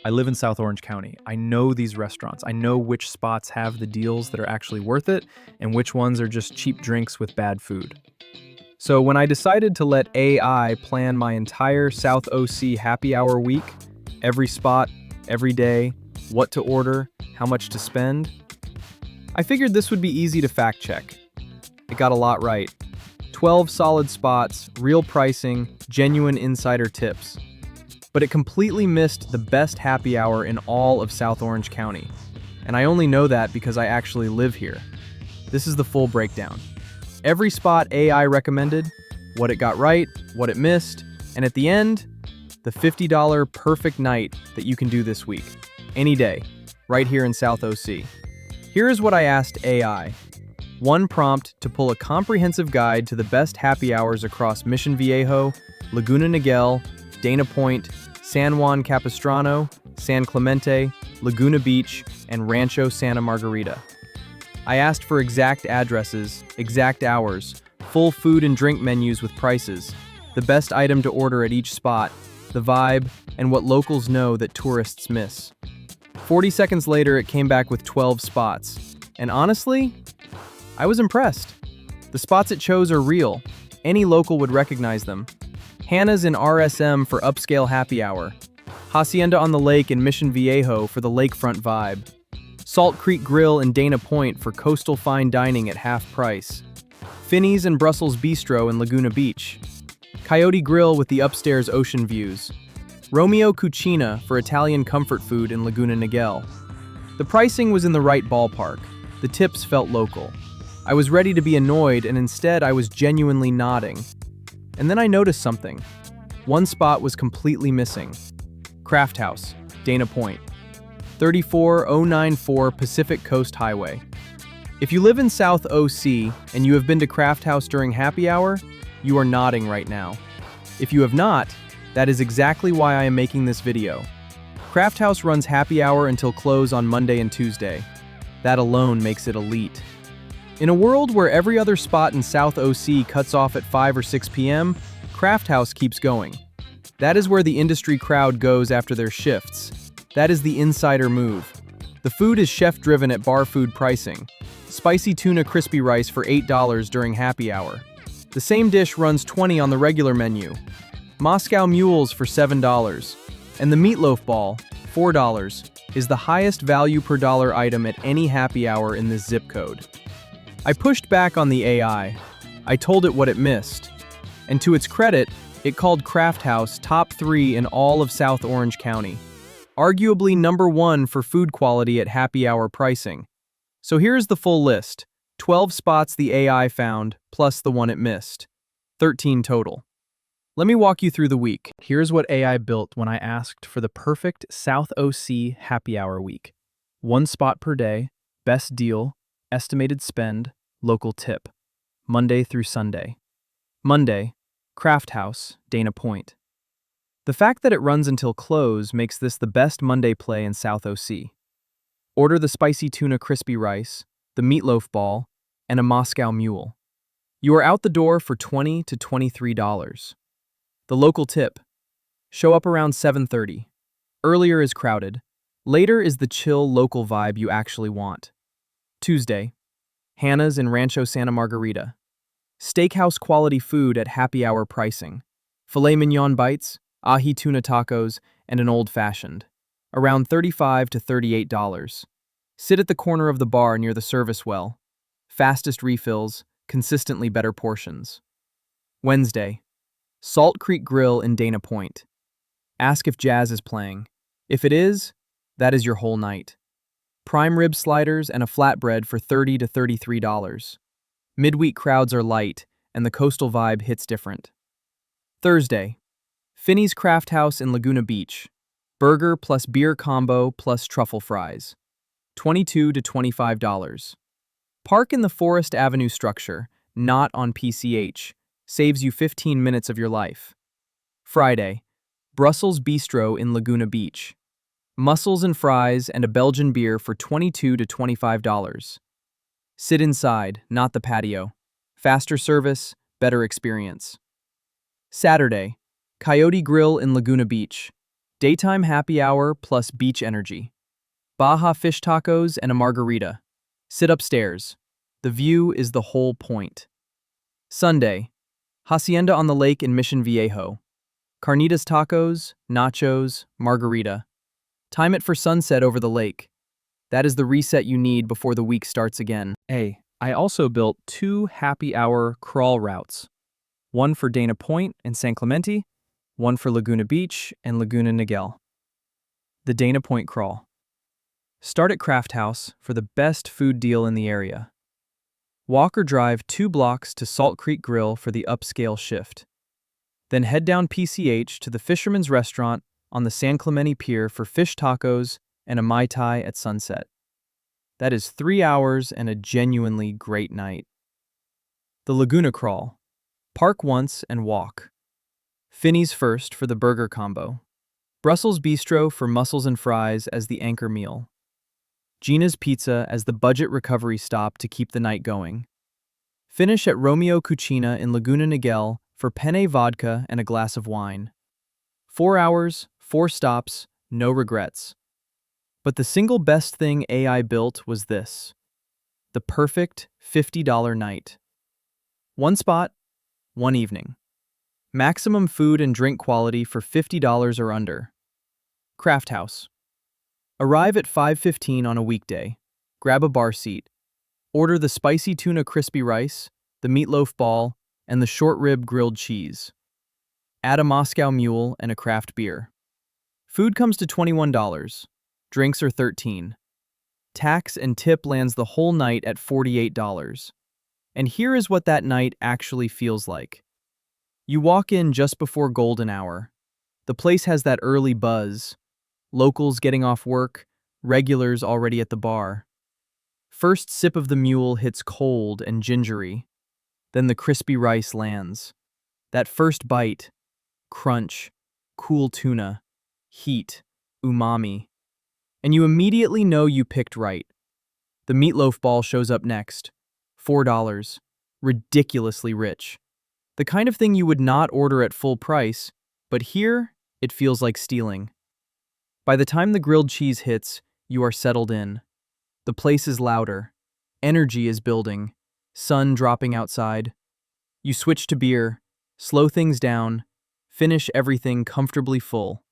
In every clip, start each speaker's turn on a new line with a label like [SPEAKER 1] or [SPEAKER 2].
[SPEAKER 1] I live in South Orange County. I know these restaurants. I know which spots have the deals that are actually worth it and which ones are just cheap drinks with bad food. So when I decided to let AI plan my entire South OC happy hour week, every spot, every day, what to order, how much to spend, I figured this would be easy to fact check. It got a lot right. 12 solid spots, real pricing, genuine insider tips. But it completely missed the best happy hour in all of South Orange County. And I only know that because I actually live here. This is the full breakdown. Every spot AI recommended, what it got right, what it missed, and at the end, the $50 perfect night that you can do this week. Any day, right here in South OC. Here is what I asked AI. One prompt to pull a comprehensive guide to the best happy hours across Mission Viejo, Laguna Niguel, Dana Point, San Juan Capistrano, San Clemente, Laguna Beach, and Rancho Santa Margarita. I asked for exact addresses, exact hours, full food and drink menus with prices, the best item to order at each spot, the vibe, and what locals know that tourists miss. 40 seconds later, it came back with 12 spots. And honestly, I was impressed. The spots it chose are real. Any local would recognize them. Hannah's in RSM for upscale happy hour. Hacienda on the Lake in Mission Viejo for the lakefront vibe. Salt Creek Grill in Dana Point for coastal fine dining at half price. Finney's and Brussels Bistro in Laguna Beach. Coyote Grill with the upstairs ocean views. Romeo Cucina for Italian comfort food in Laguna Niguel. The pricing was in the right ballpark. The tips felt local. I was ready to be annoyed, and instead I was genuinely nodding. And then I noticed something. One spot was completely missing. Craft House, Dana Point. 34094 Pacific Coast Highway. If you live in South OC and you have been to Craft House during happy hour, you are nodding right now. If you have not, that is exactly why I am making this video. Craft House runs happy hour until close on Monday and Tuesday. That alone makes it elite. In a world where every other spot in South OC cuts off at 5 or 6 p.m., Craft House keeps going. That is where the industry crowd goes after their shifts. That is the insider move. The food is chef-driven at bar food pricing. Spicy tuna crispy rice for $8 during happy hour. The same dish runs $20 on the regular menu. Moscow mules for $7. And the meatloaf ball, $4, is the highest value per dollar item at any happy hour in this zip code. I pushed back on the AI. I told it what it missed. And to its credit, it called Craft House top 3 in all of South Orange County. Arguably number 1 for food quality at happy hour pricing. So here's the full list. 12 spots the AI found, plus the one it missed. 13 total. Let me walk you through the week. Here's what AI built when I asked for the perfect South OC happy hour week. 1 spot per day, best deal, estimated spend, local tip. Monday through Sunday. Monday, Craft House, Dana Point. The fact that it runs until close makes this the best Monday play in South OC. Order the spicy tuna crispy rice, the meatloaf ball, and a Moscow mule. You are out the door for $20 to $23. The local tip. Show up around 7:30. Earlier is crowded. Later is the chill local vibe you actually want. Tuesday, Hannah's in Rancho Santa Margarita. Steakhouse quality food at happy hour pricing. Filet mignon bites, ahi tuna tacos, and an old-fashioned. Around $35 to $38. Sit at the corner of the bar near the service well. Fastest refills, consistently better portions. Wednesday, Salt Creek Grill in Dana Point. Ask if jazz is playing. If it is, that is your whole night. Prime rib sliders and a flatbread for $30 to $33. Midweek crowds are light, and the coastal vibe hits different. Thursday, Finney's Craft House in Laguna Beach. Burger plus beer combo plus truffle fries. $22 to $25. Park in the Forest Avenue structure, not on PCH. Saves you 15 minutes of your life. Friday, Brussels Bistro in Laguna Beach. Mussels and fries and a Belgian beer for $22 to $25. Sit inside, not the patio. Faster service, better experience. Saturday, Coyote Grill in Laguna Beach. Daytime happy hour plus beach energy. Baja fish tacos and a margarita. Sit upstairs. The view is the whole point. Sunday. Hacienda on the lake in Mission Viejo. Carnitas tacos, nachos, margarita. Time it for sunset over the lake. That is the reset you need before the week starts again. I also built 2 happy hour crawl routes. One for Dana Point and San Clemente, one for Laguna Beach and Laguna Niguel. The Dana Point crawl. Start at Craft House for the best food deal in the area. Walk or drive 2 blocks to Salt Creek Grill for the upscale shift. Then head down PCH to the Fisherman's Restaurant on the San Clemente Pier for fish tacos and a Mai Tai at sunset. That is 3 hours and a genuinely great night. The Laguna Crawl. Park once and walk. Finney's first for the burger combo. Brussels Bistro for mussels and fries as the anchor meal. Gina's Pizza as the budget recovery stop to keep the night going. Finish at Romeo Cucina in Laguna Niguel for penne vodka and a glass of wine. 4 hours, 4 stops, no regrets. But the single best thing AI built was this. The perfect $50 night. 1 spot, 1 evening. Maximum food and drink quality for $50 or under. Craft House. Arrive at 5:15 on a weekday. Grab a bar seat. Order the spicy tuna crispy rice, the meatloaf ball, and the short rib grilled cheese. Add a Moscow Mule and a craft beer. Food comes to $21. Drinks are $13. Tax and tip lands the whole night at $48. And here is what that night actually feels like. You walk in just before golden hour. The place has that early buzz. Locals getting off work, regulars already at the bar. First sip of the mule hits cold and gingery. Then the crispy rice lands. That first bite, crunch, cool tuna, heat, umami. And you immediately know you picked right. The meatloaf ball shows up next. $4. Ridiculously rich. The kind of thing you would not order at full price, but here, it feels like stealing. By the time the grilled cheese hits, you are settled in. The place is louder. Energy is building. Sun dropping outside. You switch to beer, slow things down, finish everything comfortably full.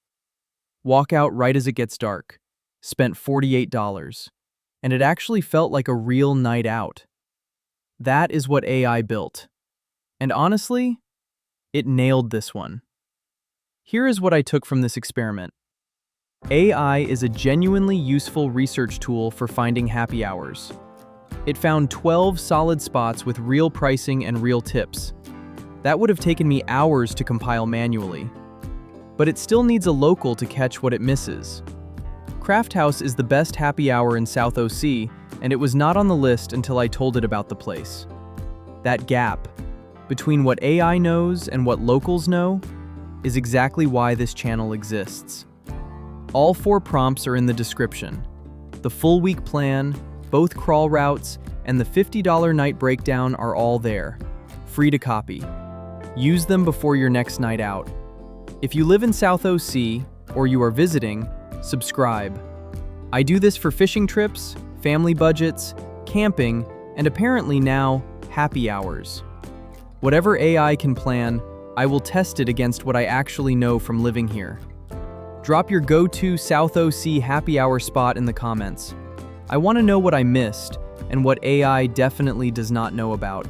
[SPEAKER 1] Walk out right as it gets dark. Spent $48. And it actually felt like a real night out. That is what AI built. And honestly, it nailed this one. Here is what I took from this experiment. AI is a genuinely useful research tool for finding happy hours. It found 12 solid spots with real pricing and real tips. That would have taken me hours to compile manually. But it still needs a local to catch what it misses. Craft House is the best happy hour in South OC, and it was not on the list until I told it about the place. That gap between what AI knows and what locals know is exactly why this channel exists. All 4 prompts are in the description. The full week plan, both crawl routes, and the $50 night breakdown are all there, free to copy. Use them before your next night out. If you live in South OC or you are visiting, subscribe. I do this for fishing trips, family budgets, camping, and apparently now, happy hours. Whatever AI can plan, I will test it against what I actually know from living here. Drop your go-to South OC happy hour spot in the comments. I want to know what I missed and what AI definitely does not know about.